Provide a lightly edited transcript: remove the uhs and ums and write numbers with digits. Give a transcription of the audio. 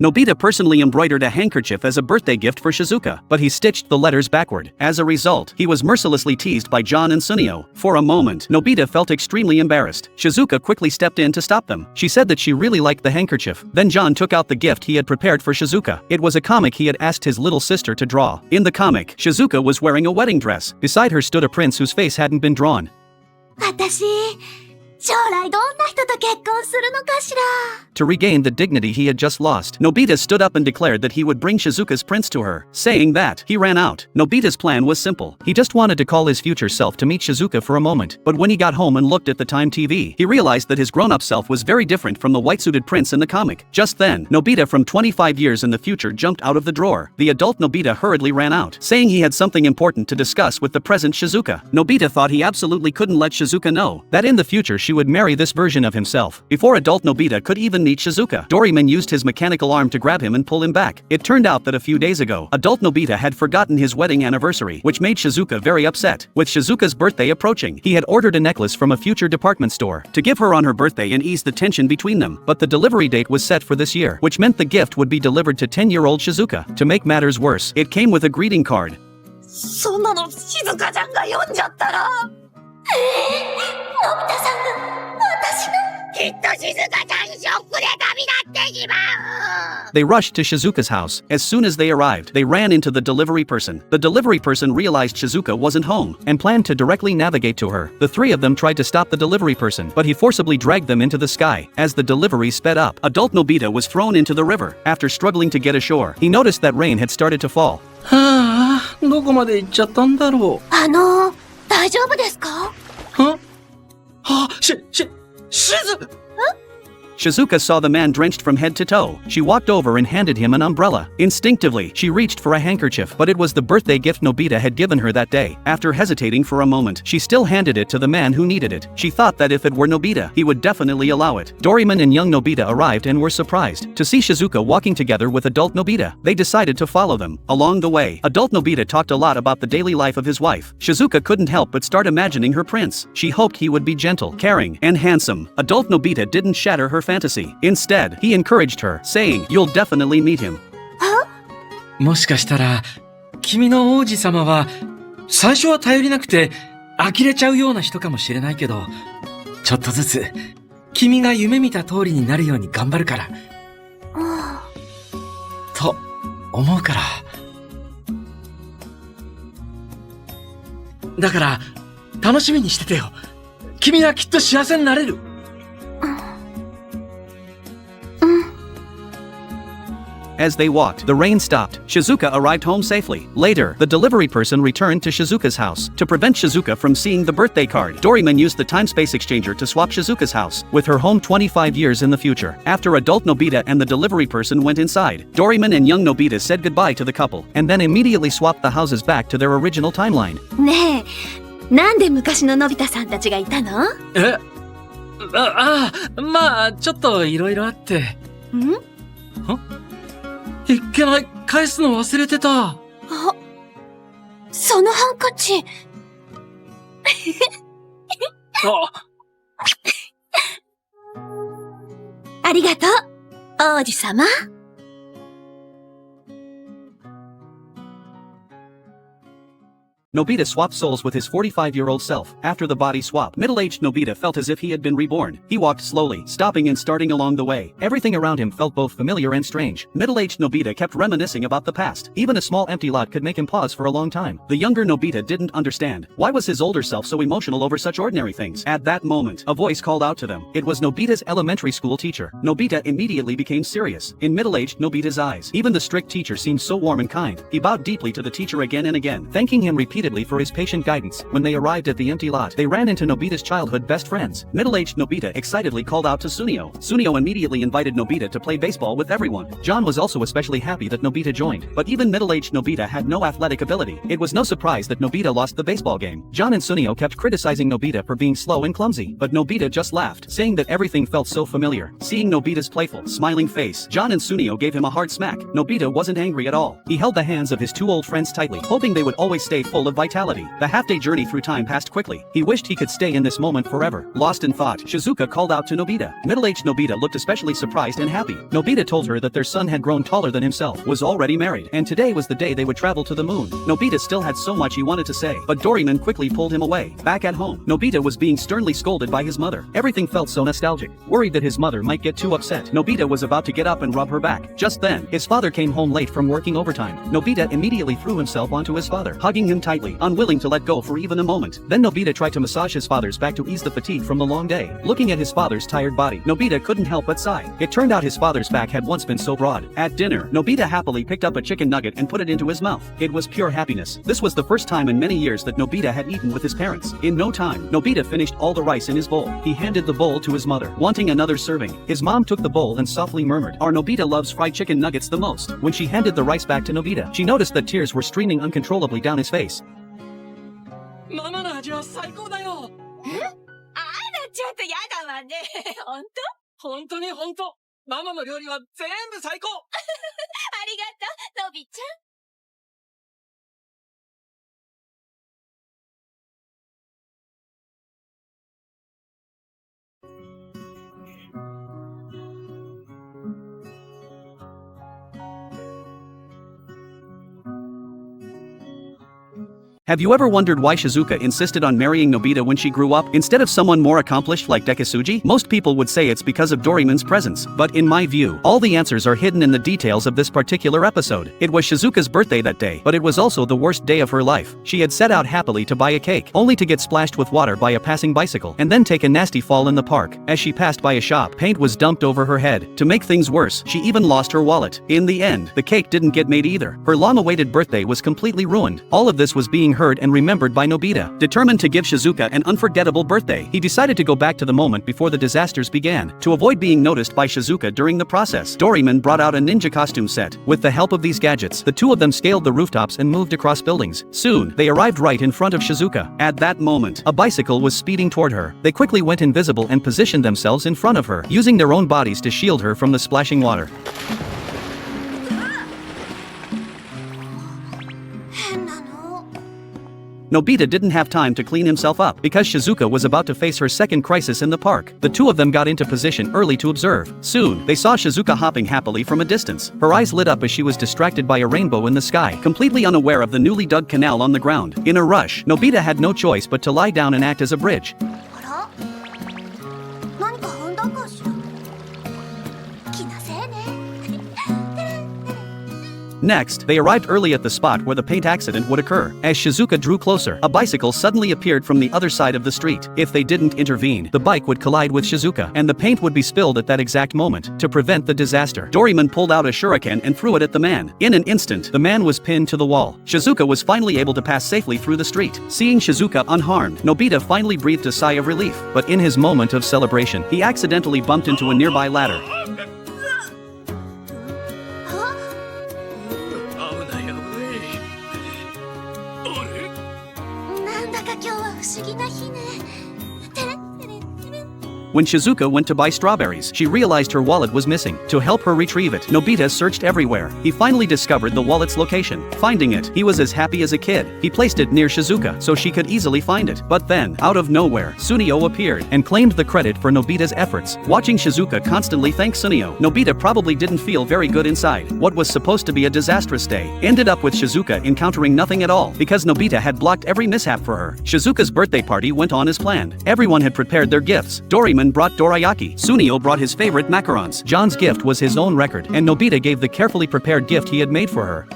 Nobita personally embroidered a handkerchief as a birthday gift for Shizuka, but he stitched the letters backward. As a result, he was mercilessly teased by John and Sunio. For a moment, Nobita felt extremely embarrassed. Shizuka quickly stepped in to stop them. She said that she really liked the handkerchief. Then John took out the gift he had prepared for Shizuka. It was a comic he had asked his little sister to draw. In the comic, Shizuka was wearing a wedding dress. Beside her stood a prince whose face hadn't been drawn. 私、将来どんな人と結婚するのかしら。 To regain the dignity he had just lost, Nobita stood up and declared that he would bring Shizuka's prince to her. Saying that, he ran out. Nobita's plan was simple. He just wanted to call his future self to meet Shizuka for a moment. But when he got home and looked at the Time TV, he realized that his grown-up self was very different from the white-suited prince in the comic. Just then, Nobita from 25 years in the future jumped out of the drawer. The adult Nobita hurriedly ran out, saying he had something important to discuss with the present Shizuka. Nobita thought he absolutely couldn't let Shizuka know that in the future she would marry this version of himself. Before adult Nobita could even meet Shizuka, Doraemon used his mechanical arm to grab him and pull him back. It turned out that a few days ago, adult Nobita had forgotten his wedding anniversary, which made Shizuka very upset. With Shizuka's birthday approaching, he had ordered a necklace from a future department store to give her on her birthday and ease the tension between them. But the delivery date was set for this year, which meant the gift would be delivered to 10-year-old Shizuka. To make matters worse, it came with a greeting card. そんなの静香ちゃんが読んじゃったら。のび太さんが私の。きっと静香ちゃんショックで旅立ってしまう。 They rushed to Shizuka's house. As soon as they arrived, they ran into the delivery person. The delivery person realized Shizuka wasn't home and planned to directly navigate to her. The three of them tried to stop the delivery person, but he forcibly dragged them into the sky. As the delivery sped up, adult Nobita was thrown into the river. After struggling to get ashore, he noticed that rain had started to fall. はあ、どこまで行っちゃったんだろう。大丈夫ですか？はあ、しず Shizuka saw the man drenched from head to toe. She walked over and handed him an umbrella. Instinctively, she reached for a handkerchief, but it was the birthday gift Nobita had given her that day. After hesitating for a moment, she still handed it to the man who needed it. She thought that if it were Nobita, he would definitely allow it. Doraemon and young Nobita arrived and were surprised to see Shizuka walking together with adult Nobita. They decided to follow them. Along the way, adult Nobita talked a lot about the daily life of his wife. Shizuka couldn't help but start imagining her prince. She hoped he would be gentle, caring, and handsome. Adult Nobita didn't shatter her fantasy. Instead, he encouraged her, saying, "You'll definitely meet him." もしかしたら、君の王子様は、最初は頼りなくて、呆れちゃうような人かもしれないけど、ちょっとずつ、君が夢見た通りになるように頑張るから。と、思うから。だから、楽しみにしててよ。君はきっと幸せになれる。As they walked, the rain stopped. Shizuka arrived home safely. Later, the delivery person returned to Shizuka's house. To prevent Shizuka from seeing the birthday card, Doraemon used the time-space exchanger to swap Shizuka's house with her home 25 years in the future. After adult Nobita and the delivery person went inside, Doraemon and young Nobita said goodbye to the couple, and then immediately swapped the houses back to their original timeline. ねえ、なんで昔ののび太さんたちがいたの？まあ、ちょっといろいろあって。いっけない、返すの忘れてた。そのハンカチ。ありがとう、王子様。Nobita swapped souls with his 45-year-old self. After the body swap, middle-aged Nobita felt as if he had been reborn. He walked slowly, stopping and starting along the way. Everything around him felt both familiar and strange. Middle-aged Nobita kept reminiscing about the past. Even a small empty lot could make him pause for a long time. The younger Nobita didn't understand. Why was his older self so emotional over such ordinary things? At that moment, a voice called out to them. It was Nobita's elementary school teacher. Nobita immediately became serious. In middle-aged Nobita's eyes, even the strict teacher seemed so warm and kind. He bowed deeply to the teacher again and again, thanking him repeatedly for his patient guidance. When they arrived at the empty lot, they ran into Nobita's childhood best friends. Middle-aged Nobita excitedly called out to Sunio. Sunio immediately invited Nobita to play baseball with everyone. John was also especially happy that Nobita joined, but even middle-aged Nobita had no athletic ability. It was no surprise that Nobita lost the baseball game. John and Sunio kept criticizing Nobita for being slow and clumsy, but Nobita just laughed, saying that everything felt so familiar. Seeing Nobita's playful, smiling face, John and Sunio gave him a hard smack. Nobita wasn't angry at all. He held the hands of his two old friends tightly, hoping they would always stay full of of vitality. The half-day journey through time passed quickly. He wished he could stay in this moment forever. Lost in thought, Shizuka called out to Nobita. Middle-aged Nobita looked especially surprised and happy. Nobita told her that their son had grown taller than himself, was already married, and today was the day they would travel to the moon. Nobita still had so much he wanted to say, but Doraemon quickly pulled him away. Back at home, Nobita was being sternly scolded by his mother. Everything felt so nostalgic. Worried that his mother might get too upset, Nobita was about to get up and rub her back. Just then, his father came home late from working overtime. Nobita immediately threw himself onto his father, hugging him tightly, unwilling to let go for even a moment. Then Nobita tried to massage his father's back to ease the fatigue from the long day. Looking at his father's tired body, Nobita couldn't help but sigh. It turned out his father's back had once been so broad. At dinner, Nobita happily picked up a chicken nugget and put it into his mouth. It was pure happiness. This was the first time in many years that Nobita had eaten with his parents. In no time, Nobita finished all the rice in his bowl. He handed the bowl to his mother, wanting another serving. His mom took the bowl and softly murmured, "Our Nobita loves fried chicken nuggets the most." When she handed the rice back to Nobita, she noticed that tears were streaming uncontrollably down his face. ママの味は最高だよ。あら、ちょっとやだわね。ほんと？本当に本当。ママの料理は全部最高。ありがとう、のびちゃん。Have you ever wondered why Shizuka insisted on marrying Nobita when she grew up, instead of someone more accomplished like Dekisuji? Most people would say it's because of Doraemon's presence, but in my view, all the answers are hidden in the details of this particular episode. It was Shizuka's birthday that day, but it was also the worst day of her life. She had set out happily to buy a cake, only to get splashed with water by a passing bicycle, and then take a nasty fall in the park. As she passed by a shop, paint was dumped over her head. To make things worse, she even lost her wallet. In the end, the cake didn't get made either. Her long-awaited birthday was completely ruined. All of this was being heard and remembered by Nobita. Determined to give Shizuka an unforgettable birthday, he decided to go back to the moment before the disasters began. To avoid being noticed by Shizuka during the process, Doraemon brought out a ninja costume set. With the help of these gadgets, the two of them scaled the rooftops and moved across buildings. Soon, they arrived right in front of Shizuka. At that moment, a bicycle was speeding toward her. They quickly went invisible and positioned themselves in front of her, using their own bodies to shield her from the splashing water. Nobita didn't have time to clean himself up because Shizuka was about to face her second crisis in the park. The two of them got into position early to observe. Soon, they saw Shizuka hopping happily from a distance. Her eyes lit up as she was distracted by a rainbow in the sky, completely unaware of the newly dug canal on the ground. In a rush, Nobita had no choice but to lie down and act as a bridge. あら？何か踏んだかしら？気のせいね。Next, they arrived early at the spot where the paint accident would occur. As Shizuka drew closer, a bicycle suddenly appeared from the other side of the street. If they didn't intervene, the bike would collide with Shizuka, and the paint would be spilled at that exact moment. To prevent the disaster, Doraemon pulled out a shuriken and threw it at the man. In an instant, the man was pinned to the wall. Shizuka was finally able to pass safely through the street. Seeing Shizuka unharmed, Nobita finally breathed a sigh of relief. But in his moment of celebration, he accidentally bumped into a nearby ladder. なんだか今日は不思議な日ね。てれてれてれ。 When Shizuka went to buy strawberries, she realized her wallet was missing. To help her retrieve it, Nobita searched everywhere. He finally discovered the wallet's location. Finding it, he was as happy as a kid. He placed it near Shizuka so she could easily find it. But then, out of nowhere, Sunio appeared and claimed the credit for Nobita's efforts. Watching Shizuka constantly thank Sunio, Nobita probably didn't feel very good inside. What was supposed to be a disastrous day ended up with Shizuka encountering nothing at all because Nobita had blocked every mishap for her. Shizuka's birthday party went on as planned. Everyone had prepared their gifts. Doraemon brought dorayaki. Sunio brought his favorite macarons. John's gift was his own record, and Nobita gave the carefully prepared gift he had made for her.